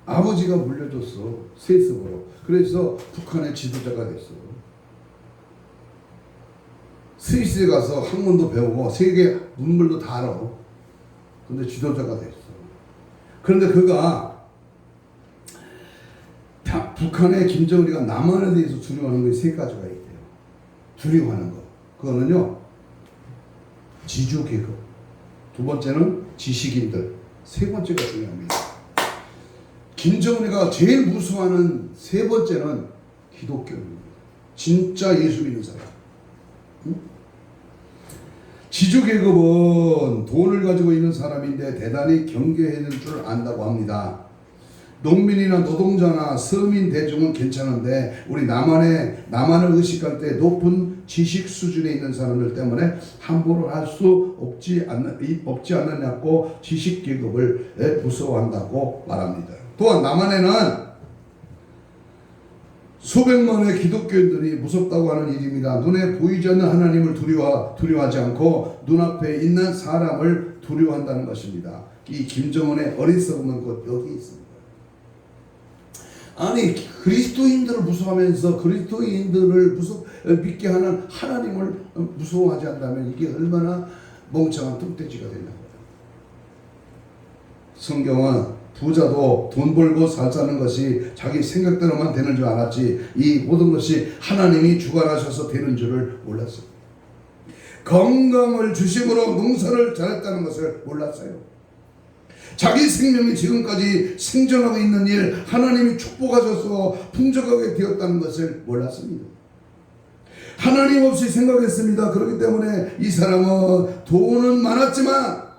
A: 아버지가 물려줬어. 세습으로. 그래서 북한의 지도자가 됐어. 스위스에 가서 학문도 배우고 세계 문물도 다 알아. 근데 지도자가 됐어. 그런데 그가 북한의 김정은이가 남한에 대해서 두려워하는 것이 세 가지가 있대요. 두려워하는 것. 그거는요, 지주계급. 두 번째는 지식인들. 세 번째가 중요합니다. 김정은이가 제일 무서워하는 세 번째는 기독교입니다. 진짜 예수 믿는 사람. 응? 지주계급은 돈을 가지고 있는 사람인데 대단히 경계해야 될 줄 안다고 합니다. 농민이나 노동자나 서민 대중은 괜찮은데 우리 남한을 의식할 때 높은 지식 수준에 있는 사람들 때문에 함부로 할 수 없지 않느냐고 지식계급을 무서워한다고 말합니다. 또한 남한에는 수백만의 기독교인들이 무섭다고 하는 일입니다. 눈에 보이지 않는 하나님을 두려워하지 않고 눈앞에 있는 사람을 두려워한다는 것입니다. 이 김정은의 어리석음은 곧 여기 있습니다. 아니, 그리스도인들을 무서워하면서 그리스도인들을 믿게 하는 하나님을 무서워하지 않다면 이게 얼마나 멍청한 뚱돼지가 되냐고요. 성경은 부자도 돈 벌고 살 사는 것이 자기 생각대로만 되는 줄 알았지 이 모든 것이 하나님이 주관하셔서 되는 줄을 몰랐어요. 건강을 주심으로 농사를 잘했다는 것을 몰랐어요. 자기 생명이 지금까지 생존하고 있는 일 하나님이 축복하셔서 풍족하게 되었다는 것을 몰랐습니다. 하나님 없이 생각했습니다. 그렇기 때문에 이 사람은 돈은 많았지만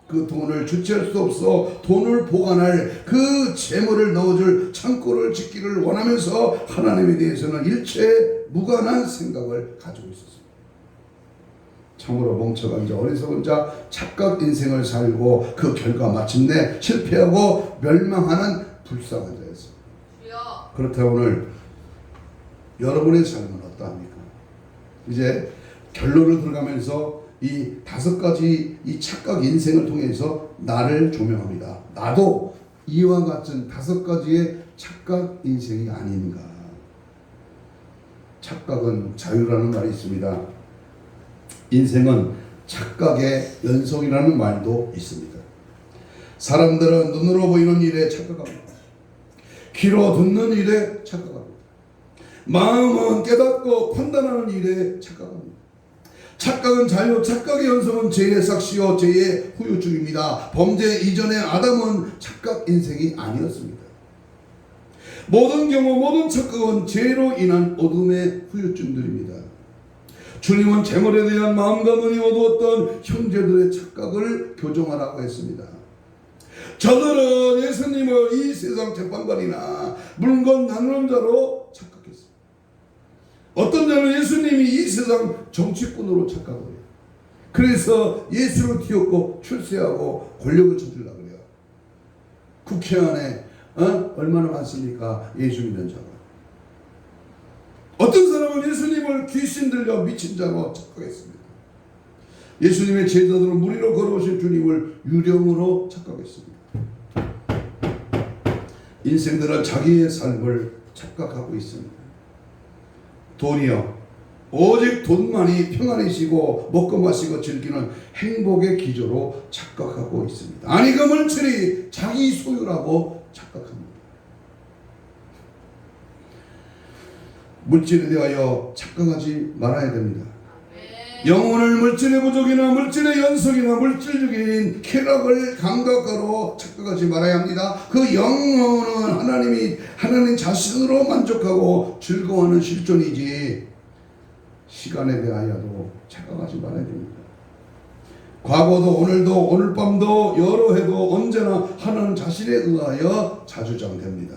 A: 그 돈을 주체할 수 없어 돈을 보관할 그 재물을 넣어줄 창고를 짓기를 원하면서 하나님에 대해서는 일체 무관한 생각을 가지고 있었습니다. 참으로 멍청한 자 어리석은 자 착각 인생을 살고 그 결과 마침내 실패하고 멸망하는 불쌍한 자였습니다. 그렇다면 오늘 여러분의 삶은 어떠합니까? 이제 결론을 들어가면서 이 5가지 이 착각 인생을 통해서 나를 조명합니다. 나도 이와 같은 5가지의 착각 인생이 아닌가. 착각은 자유라는 말이 있습니다. 인생은 착각의 연속이라는 말도 있습니다. 사람들은 눈으로 보이는 일에 착각합니다. 귀로 듣는 일에 착각합니다. 마음은 깨닫고 판단하는 일에 착각합니다. 착각은 자유, 착각의 연속은 죄의 삭시요 죄의 후유증입니다. 범죄 이전의 아담은 착각 인생이 아니었습니다. 모든 경우 모든 착각은 죄로 인한 어둠의 후유증들입니다. 주님은 재물에 대한 마음과 눈이 어두웠던 형제들의 착각을 교정하라고 했습니다. 저들은 예수님을 이 세상 재판관이나 물건 나누는 자로 착각했습니다. 어떤 자는 예수님이 이 세상 정치꾼으로 착각을 해요. 그래서 예수를 뒤엎고 출세하고 권력을 찾으려고 그래요. 국회 안에 얼마나 많습니까? 예수 믿는 자가. 어떤 사람은 예수님을 귀신 들려 미친 자로 착각했습니다. 예수님의 제자들은 무리로 걸어오신 주님을 유령으로 착각했습니다. 인생들은 자기의 삶을 착각하고 있습니다. 돈이요, 오직 돈만이 평안이시고 먹고 마시고 즐기는 행복의 기조로 착각하고 있습니다. 아니 그 물질이 자기 소유라고 착각합니다. 물질에 대하여 착각하지 말아야 됩니다. 영혼을 물질의 부족이나 물질의 연속이나 물질적인 쾌락을 감각으로 착각하지 말아야 합니다. 그 영혼은 하나님 자신으로 만족하고 즐거워하는 실존이지 시간에 대하여도 착각하지 말아야 됩니다. 과거도 오늘도 오늘 밤도 여러 해도 언제나 하나님 자신에 의하여 자주장됩니다.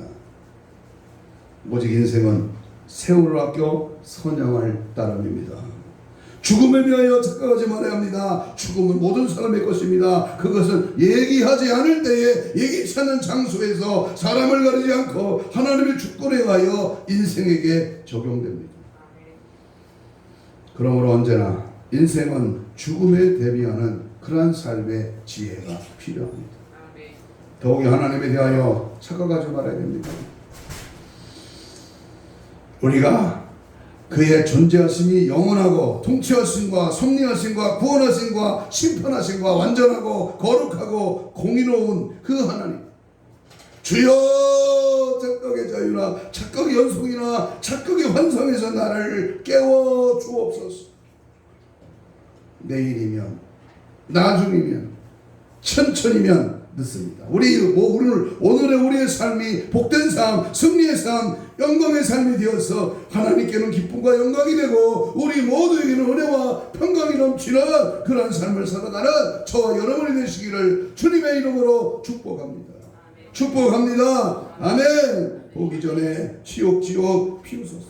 A: 오직 인생은 세월을 아껴 선양할 따름입니다. 죽음에 대하여 착각하지 말아야 합니다. 죽음은 모든 사람의 것입니다. 그것은 얘기하지 않을 때에 예기치 않은 장소에서 사람을 가리지 않고 하나님의 주권에 의하여 인생에게 적용됩니다. 그러므로 언제나 인생은 죽음에 대비하는 그러한 삶의 지혜가 필요합니다. 더욱이 하나님에 대하여 착각하지 말아야 됩니다. 우리가 그의 존재하심이 영원하고 통치하심과 섭리하심과 구원하심과 심판하심과 완전하고 거룩하고 공의로운 그 하나님, 주여 착각의 자유나 착각의 연속이나 착각의 환상에서 나를 깨워 주옵소서. 내일이면 나중이면 천천히면 늦습니다. 오늘의 우리의 삶이 복된 삶, 승리의 삶, 영광의 삶이 되어서 하나님께는 기쁨과 영광이 되고 우리 모두에게는 은혜와 평강이 넘치는 그런 삶을 살아가는 저와 여러분이 되시기를 주님의 이름으로 축복합니다. 축복합니다. 아멘. 보기 전에 지옥 피우소서.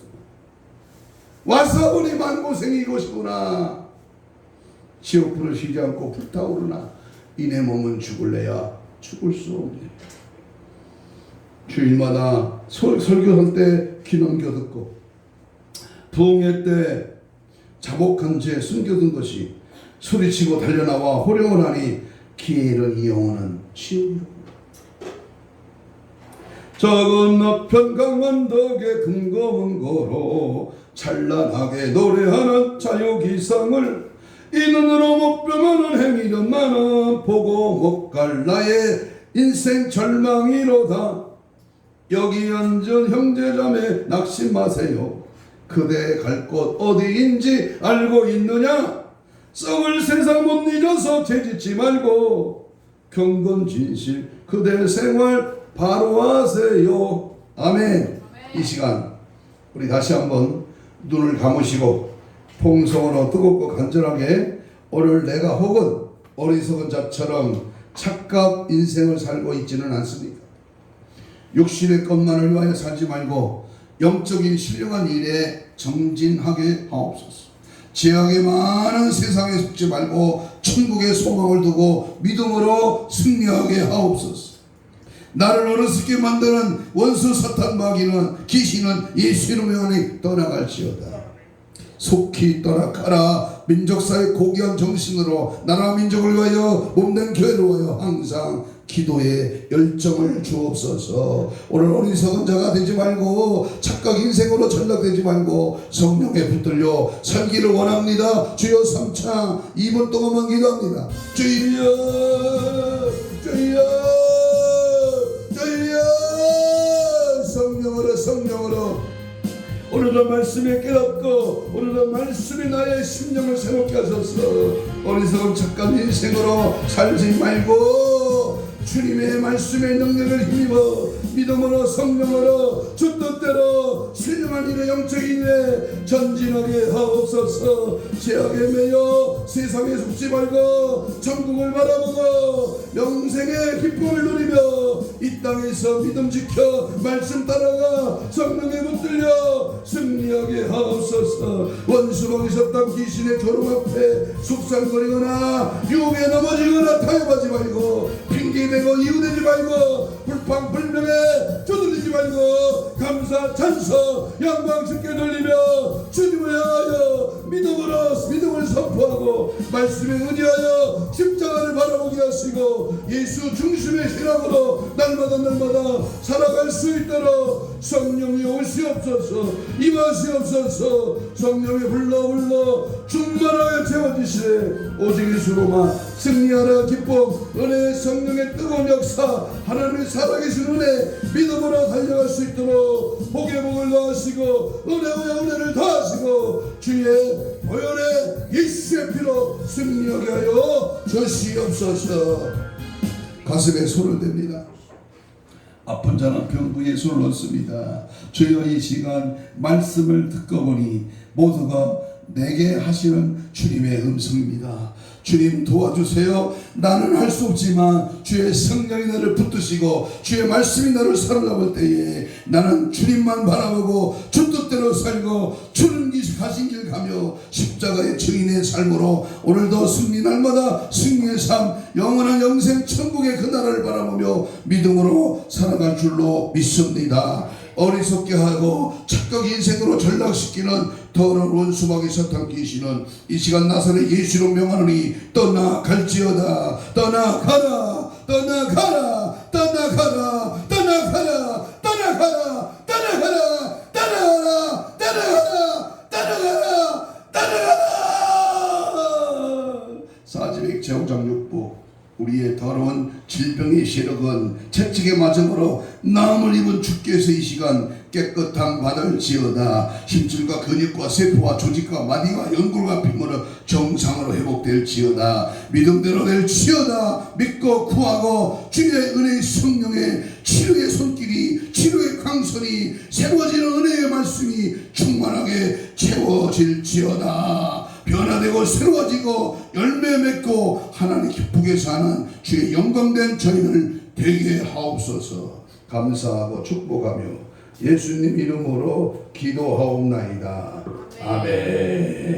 A: 와서 보니 만고생이 이것이구나. 지옥불을 쉬지 않고 불타오르나 이내 몸은 죽을래야 죽을 수 없네. 주일마다 설교할 때 귀 넘겨 듣고 부흥회 때 자복한 채 숨겨둔 것이 소리치고 달려나와 호령을 하니 귀에 잃은 이 영혼은 지옥이로. 작은 나편 강원덕에 금검은 걸어 찬란하게 노래하는 자유기상을 이 눈으로 못 펴가는 행위는 나는 보고 못 갈 나의 인생 절망이로다. 여기 앉은 형제자매 낙심 마세요. 그대 갈 곳 어디인지 알고 있느냐. 썩을 세상 못 잊어서 죄짓지 말고 경건 진실 그대 생활 바로 하세요. 아멘. 이 시간 우리 다시 한번 눈을 감으시고 통성으로 뜨겁고 간절하게 오늘 내가 혹은 어리석은 자처럼 착각 인생을 살고 있지는 않습니까? 육신의 것만을 위하여 살지 말고 영적인 신령한 일에 정진하게 하옵소서. 죄악의 많은 세상에 속지 말고 천국의 소망을 두고 믿음으로 승리하게 하옵소서. 나를 어리석게 만드는 원수 사탄 마귀는 귀신은 예수 이름의 안에 떠나갈지어다. 속히 떠나가라. 민족사의 고귀한 정신으로 나라 민족을 위하여 몸된 교회를 위하여 항상 기도에 열정을 주옵소서. 오늘 어리석은 자가 되지 말고 착각 인생으로 전락되지 말고 성령에 붙들려 살기를 원합니다. 주여 3차 2분 동안만 기도합니다. 주여 주여 주여. 성령으로 성령으로 오늘도 말씀에 깨닫고 오늘도 말씀이 나의 심령을 새롭게 하소서. 어리석은 착각 인생으로 살지 말고 주님의 말씀의 능력을 힘입어 믿음으로 성령으로 주 뜻대로 신령한 일에 영적인 일에 전진하게 하옵소서. 죄악에 매여 세상에 속지 말고 천국을 바라보고 영생의 기쁨을 누리며 이 땅에서 믿음 지켜 말씀 따라가 성령에 붙들려 승리하게 하옵소서. 원수가 있었던 귀신의 조롱 앞에 속상거리거나 유혹에 넘어지거나 타협하지 말고 핑계대고 이유되지 말고 불평불명에 저들리지 말고 감사 찬송 영광 주께 돌리며 주님을 향하여 믿음을 선포하고 말씀에 의지하여 십자가를 바라보게 하시고 예수 중심의 신앙으로 날마다 살아갈 수 있도록 성령이 오시옵소서. 임하시옵소서. 성령이 불러 충만하게 채워주시되 오직 예수로만 승리하라 기쁨 은혜의 성령의 뜨거운 역사 하나님의 살아계신 은혜 믿음으로 달려갈 수 있도록 복의 복을 더하시고 은혜와 은혜를 더하시고 주의 보혈의 예수의 피로 승리하게 하여 주시옵소서. 가슴에 손을 댑니다. 아픈 자는 병부에 손을 얹습니다. 주여 이 시간 말씀을 듣고 보니 모두가 내게 하시는 주님의 음성입니다. 주님 도와주세요. 나는 할 수 없지만 주의 성령이 나를 붙드시고 주의 말씀이 나를 사로잡을 때에 나는 주님만 바라보고 주 뜻대로 살고 주는 가신 길 가며 십자가의 증인의 삶으로 오늘도 승리 날마다 승리의 삶 영원한 영생 천국의 그 나라를 바라보며 믿음으로 살아갈 줄로 믿습니다. 어리석게 하고 착각 인생으로 전락시키는 더러운 원수마귀 사탄 귀신은 이 시간 나사렛 예수로 명하노니 떠나갈지어다. 떠나가라 떠나가라 떠나가라 떠나가라 떠나가라 떠나가라 떠나가라 떠나가라 떠나가라 떠나가라. 사지백 제후장 6부 우리의 더러운 질병의 시력은 채찍에 맞음으로 나음을 입은 주께서 이 시간 깨끗함 받을지어다. 힘줄과 근육과 세포와 조직과 마디와 연골과 피물은 정상으로 회복될지어다. 믿음대로 될지어다. 믿고 구하고 주의 은혜의 성령의 치료의 손길이 치료의 강선이 새로워지는 은혜의 말씀이 충만하게 채워질지어다. 변화되고 새로워지고 열매 맺고 하나님 기쁘게 사는 주의 영광된 저희를 되게 하옵소서. 감사하고 축복하며 예수님 이름으로 기도하옵나이다. 아멘.